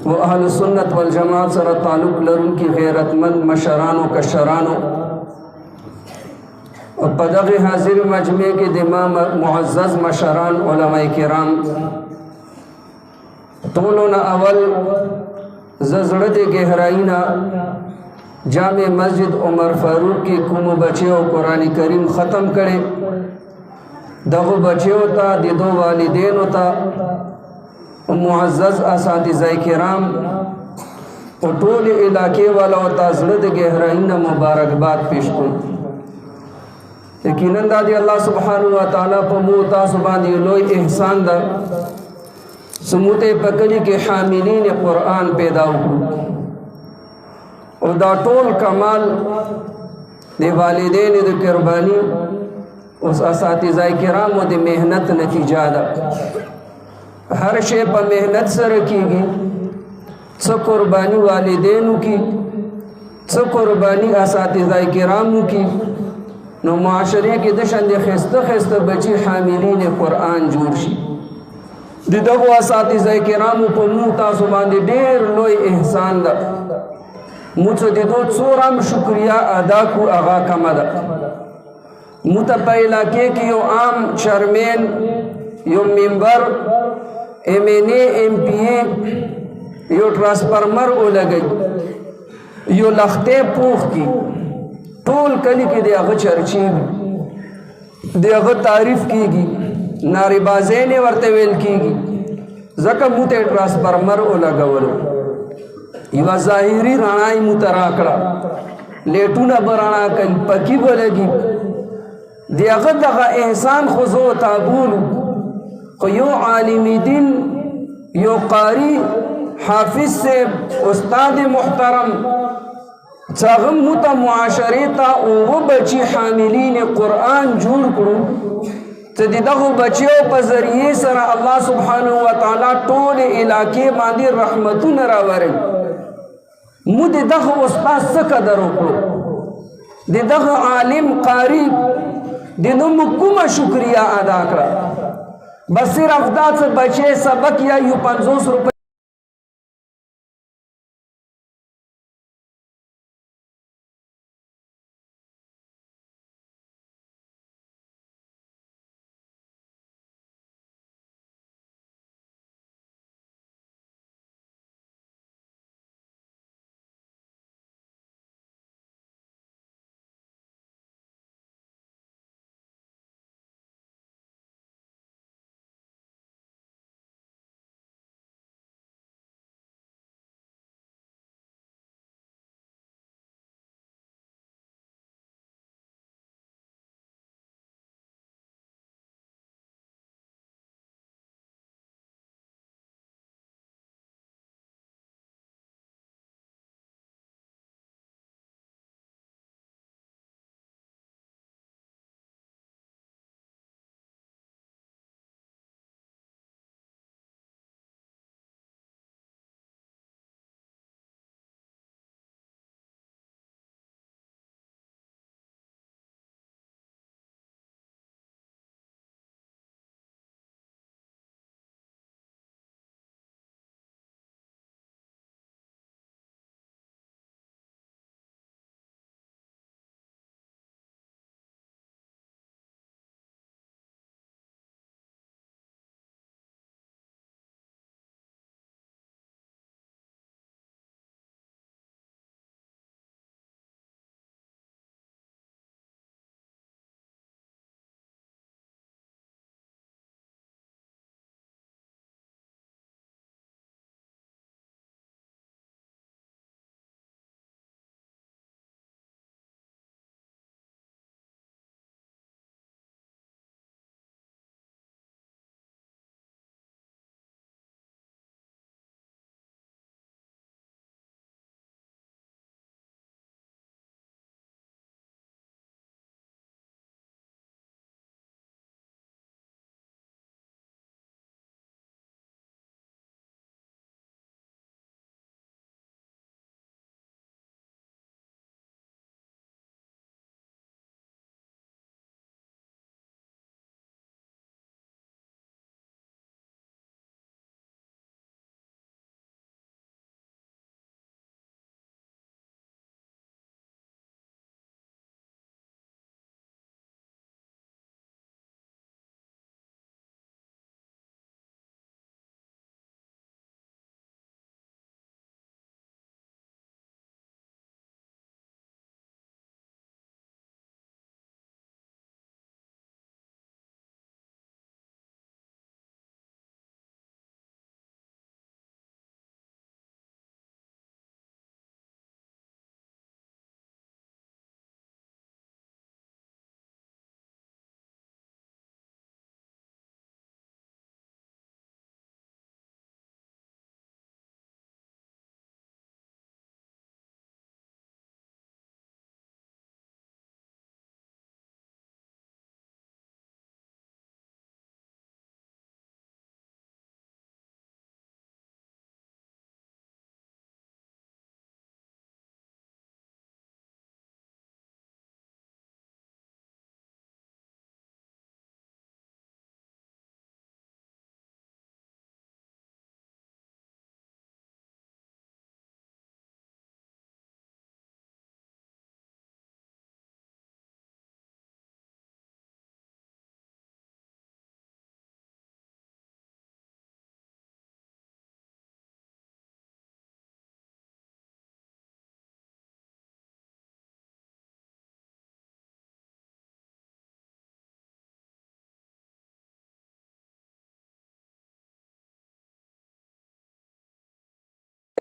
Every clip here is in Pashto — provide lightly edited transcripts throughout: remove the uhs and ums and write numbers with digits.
و اهل سنت والجماعت سره تعلق لرونکي غیرتمند مشرانو کشرانو په دغه حاضر مجمع کې د امام معزز مشران علماء کرام ټولونه اول زړه د گہراینا جامع مسجد عمر فاروق کې کوم بچیو قرآن کریم ختم کړي دغه بچیو ته د دو والدینو ته معزز اساتذه کرام او ټول علاقې والو ته زړه د گہراینا مبارکباد پیش کوم. یقینا د الله سبحانه و تعالی په مو تاسو باندې لوی احسان ده سموته پکلی کې حاملین قرآن پیدا وکړو او دا ټول کمال د والدین د قربانی او اساتذه کرامو د مهنت نتیجه ده. هر شی په مهنت سره کیږي، څه قربانی والدینو کی، څه قربانی اساتذه کرامو کی، نو معاشره کې د شند خسته خسته بچي حاملین قرآن جوړ شي. د دغه اساتذه کرامو په مو تاسو باندې ډېر لوی احسان ده. موږ د دوی څورم شکریا ادا کو هغه کم ده. موږ په علاقې کې یو عام چیرمن، یو ممبر، ایم این اے، ایم پی اے، یو ټرانسفارمر ولګي، یو لخته پوخ کی ټول کلی کې دغه چرچی دغه تعریف کیږي، ناری بازی نه ورته ویل کیږي ځکه موږ ته ټرانسفارمر ولګولو. یو ظاهري رڼای مو تراکړه لیټونه برانا کوي پکی ولګي دغه احسان خو زو تابول خو یو عالم دین، یو قاری حافظ سے استاد محترم څاغم مت معاشره تا او بچی حاملین قرآن جوړ کړو چې دغه بچیو په ذریعے سره الله سبحانه و تعالی ټول علاقې باندې رحمتونه راوړي. مو دغه استاد څخه قدر وکړو، دغه عالم قاری دنو کومه شکریا ادا کړه. بس صرف دا څه بچي سبق یا یو 50 روپے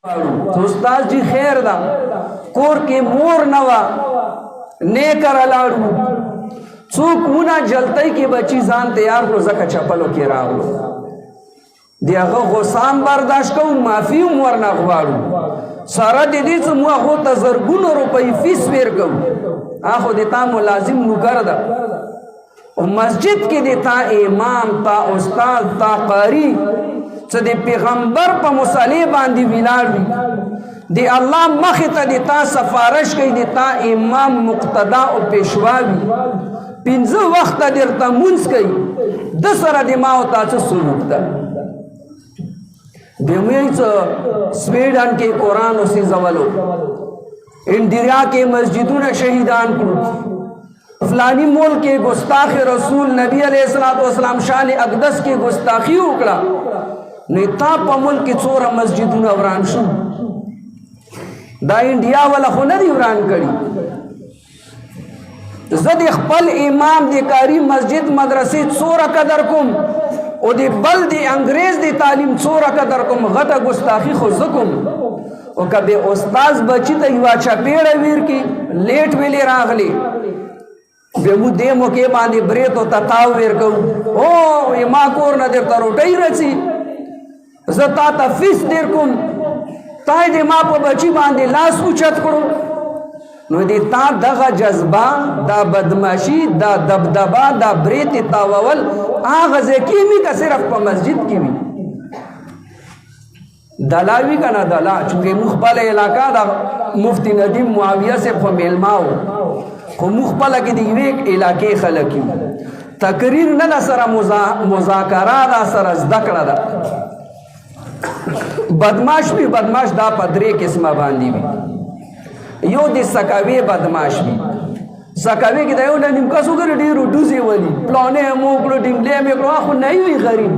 تو استاد جی خیر دا کور کې مور نوا نیکر الاړو څوک ونه جلتای کې بچی ځان تیار کړو زکه چپلو کې راغلو دی هغه غوسام برداشت کوو معافي هم ورنه غواړو سره د دې څه مو هغو ته زرګونو روپۍ فیس ورکوو هغه د تا ملازم نوکر ده او مسجد کې د تا امام تا استاد تا قاری څه د پیغمبر په مصلی باندې ولاړ وي د الله مخې ته د تا سفارش کوي د تا امام مقتدا او پیشوا وي 15 وخته درته مونځ کوي د سره د ما او تا څه سلوک ده بیا سویډن کې قرآن وسیزولو انډیا کې مسجدونه شهیدان کړو فلانی ملک کې گستاخ رسول نبی علیہ الصلوۃ والسلام شان اقدس کې گستاخی وکړه نو تا په ملک کې څوره مسجدونه وران شو دا انډیا ولا خو نه دی وران کړي زه د خپل امام د کاری مسجد مدرسې څوره قدر کوم او د بل د انګریز د تعلیم څوره قدر کوم غټه گستاخی خو زه کوم او کبه استاد بچی ته یو چپیړه ویر کی لیټ ویلې راغلی به مو دې موکه باندې بریت او تتاو ور کو او ما کور نه درته روټي رسی زه تا ته فیس در کوم تا دې ما په بچی باندې لاس اوچت کړو نو دې تا دغه جذبه دا بدمعشی دا دبدبا دا بریت تاول هغه ځکه می که صرف په مسجد کې وي دلاوی کنه دلا چونکه مخ خپل علاقہ دا مفتی ندیم معاویہ سے په میلماو خو مخ خپل کې دی ویک علاقې خلک تقریر نه سره مذاکرات سره ذکر ده بدمعش بھی بدمعش دا پدری قسمه باندې وي یو د سکاوی بدمعش وي سکاوی کې دا یو نیم کاسو ګر ډیرو ډوزي ونی پلانې مو کړو ډینګلې مې کړو اخو نه وي غریب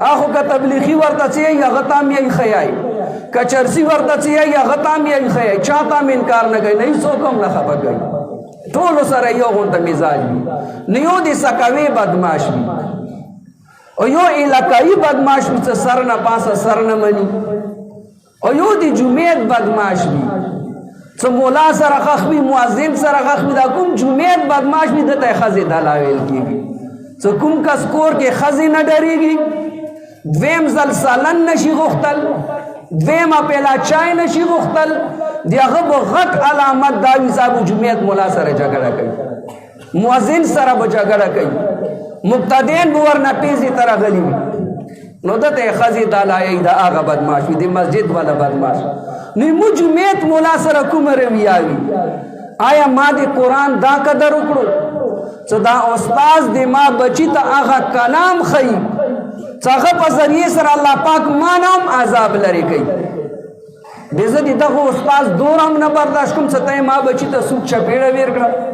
اخو که تبلیغي ورته چې یا غتام یې خیای کچرسی ورته چې یا غتام یې خیای چاته انکار نه کوي نه څوک هم نه خبر کوي ټول سره یو غونډه مزاج وي نه یو د سکاوی بدمعش وي او یو علاقائی بدمعش وي چې سر نه پاسه سر نه مني او یو د جمعیت بدمعش وي څه مولا سره خخوي مؤذن سره خخوي دا کوم جمعیت بدمعش وي دته خزي دلاویل کیږي څه کوم کس کور کې خزي نه ډریږي دویم ځل سالن نشي غختل دویم اپیلا چای نشي غختل دیغه غټ علامت دا وي صاحب جمعیت مولا سره جګړه کوي مؤذن سره به جګړه کوي مقتدین ورنه پیزي تر غلی نو دته خزي دلای دا هغه بدمعش وي د مسجد والا بدمعش نو مو جمعیت مولا سره کوم رویاوي آیا ما د قرآن دا قدر وکړو چې دا استاد د ما بچی ته هغه کلام خي چې هغه په ذریعه سره الله پاک ما نام عذاب لري کوي د زه دغه استاد دورم نه برداشت کوم چې ته ما بچی ته سوق چپیړه ویر کړه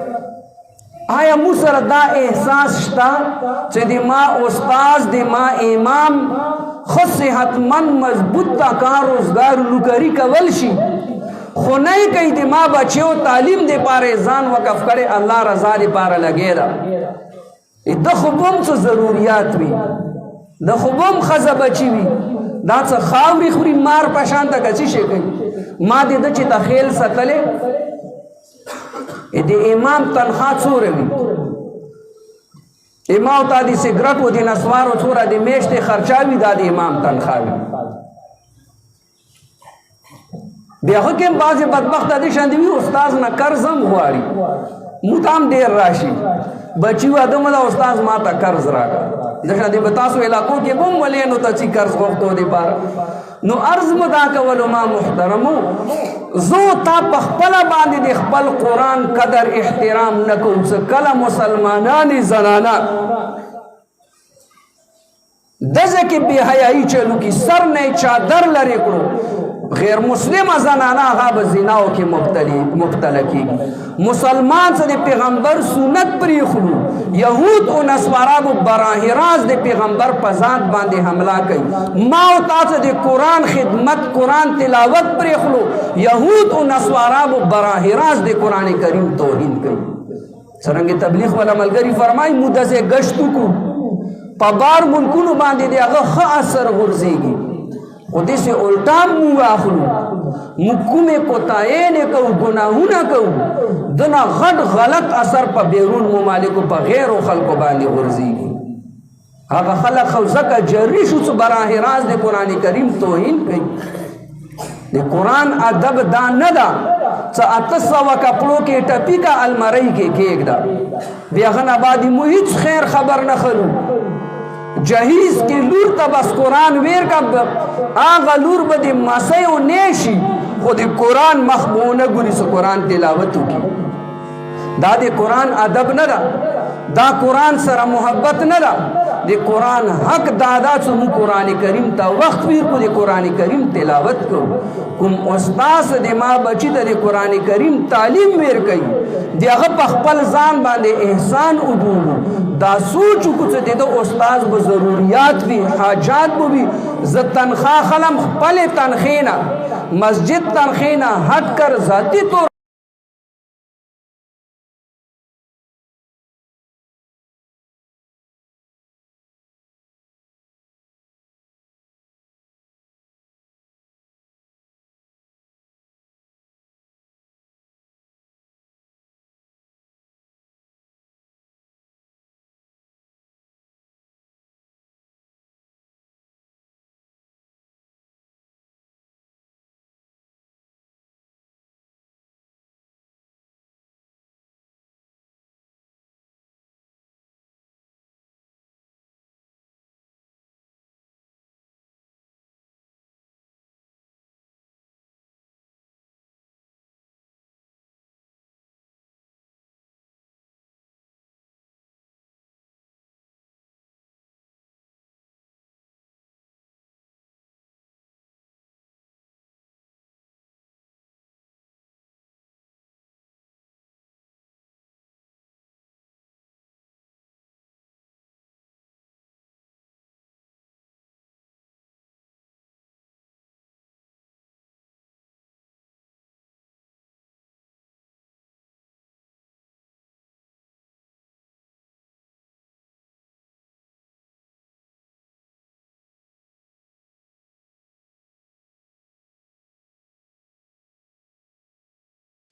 آیا مو سره دا احساس شته چې د ما استاد د ما امام خو صحتمند مضبوط تا کار روزګار نوکری کول شي خو نه کوي د ما بچیو تعلیم د پاره ځان وقف کړي الله رضا لپاره لګي دا د خوبم څه ضرورت وي د خوبم خزه بچي وي دا څه خاوري خوري مار پشان ته کچي شي کوي ما د چې تخیل ستلې د امام تنخوا څوره وي امام ته د سیګریټ و د نسوارو څوره د میاشتې خرچاوي دا د امام تنخوا وي بیا خو کوم بعضې بدبخت دې شاندې وي استاد نه قرض هم غواړي مو ته هم ډېر راشي بچي واده مله استاد ما ته قرض راکړه د شاندې به تاسو علاقو کې هم ولینو ته چې قرض غوښتو دپاره نو عرض مو دا کولو ما محترمو زو تا په خپله باندې د خپل قرآن قدر احترام نه کوم څه کله مسلمانانې زنانه دزه کې بې حیایي چلو کې سر نه چادر لرې کړو غیر مسلم زنانه هغه به زناو کې مبتلا کېږي مسلمان څه د پیغمبر سنت پرېښلو یهود او نصارا به براه راست د پیغمبر په ذات باندې حمله کوي ما او تاسو د قرآن خدمت قرآن تلاوت پرېښلو یهود او نصارا به براه راست د قرآن کریم توهین کوي څرنګه تبلیغ والا ملګری فرمایي موږ داسې گشت وکړو په بار ملکونو باندې د هغه ښه اثر غورځېږي خودی سے الٹا مو آخلو مکم کوتاین کو گناہونا کو دنا غد غلط اثر پا بیرون ممالکو پا غیر و خلقو باندی غرزی گی آگا خلق خوزکا جری شو سو براہ راز دے قرآن کریم توہین کئی دے قرآن ادب دا ندا سا اتسوا کپڑوں کے ٹپی کا المرائی کے کیک دا بیاغن آبادی محیط خیر خبر نخلو جہیز کی لور تا بس قرآن ویر کا آغا لور با دی مسئے و نیشی خود قرآن مخبونہ گری سو قرآن تلاوتو کی دا دی قرآن ادب ندا دا قرآن سر محبت ندا دی قرآن حق دادا سمو قرآن کریم تا وقت پیر کو دی قرآن کریم تلاوت کو کم استاس دی ماں بچی تا دی قرآن کریم تعلیم ویر کئی دی اغب اخپل زان باندے احسان عبولو دا سوچو کچھ دی دو استاز با ضروریات بھی حاجات بھی زد تنخواہ خلم پل تنخینا مسجد تنخینا ہٹ کر ذاتی طور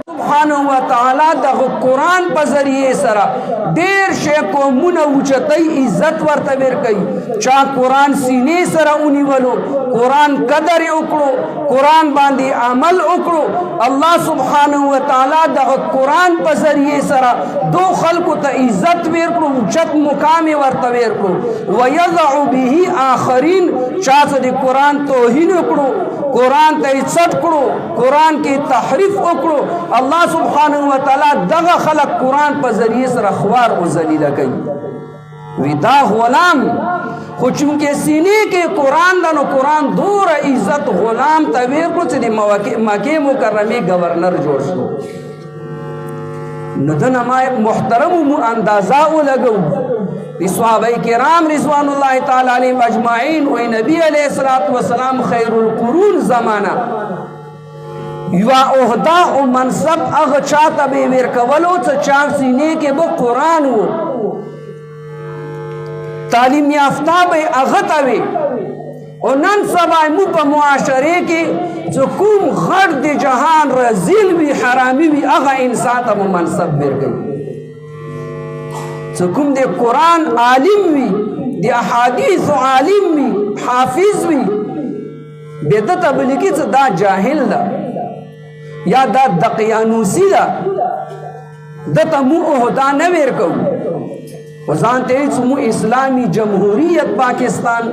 سبحانہ و تعالی دا قرآن پا ذریعے سرا دیر شے قومون اوچتائی عزت ورطبیر کئی چاہ قرآن سینے سرا انہی ولو قرآن قدر اکڑو قرآن باندی عمل اکڑو اللہ سبحانہ و تعالی دا قرآن پا ذریعے سرا دو خلقو تا عزت ویر کرو اوچت مقام ورطبیر کرو ویضعو بیہی آخرین چاہ سا دی قرآن توہین اکڑو قرآن تا عزت کرو قرآن کی تحریف اکڑو اللہ سبحانہ و تعالی دغا خلق قرآن پا ذریعے سر اخوار و ذلیلہ کئی ویدہ غلام خود چونکہ سینے کے قرآن دنو قرآن دور عزت غلام تویر کو چھ دی مکہ مکرمی گورنر جوڑ شو ندن ہمائے محترم اندازہ لگو صحابہ کرام رضوان اللہ تعالی علیہ اجمعین و نبی علیہ السلام خیر القرون زمانہ یوا عہدہ و منصب اغ چاہتا بے ورکولو چاہ سینے کے وہ قرآن ہو تعلیم یافتہ بے اغتاوے اور نن سبائی مو پا معاشرے کے جو کم غرد جہان رزیل بھی حرامی بھی اغا انسان تا منصب بر گئی جو کم دے قرآن عالم بھی دے احادیث عالم بھی حافظ بھی بیدت ابلکی سے دا جاہل دا یا دا دقیانوسی دا دا تا مو اہدا نویر کو وزانتے ہیں مو اسلامی جمہوریت پاکستان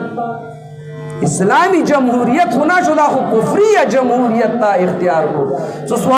اسلامی جمہوریت ہونا شدہ خو کفری جمہوریت تا اختیار کو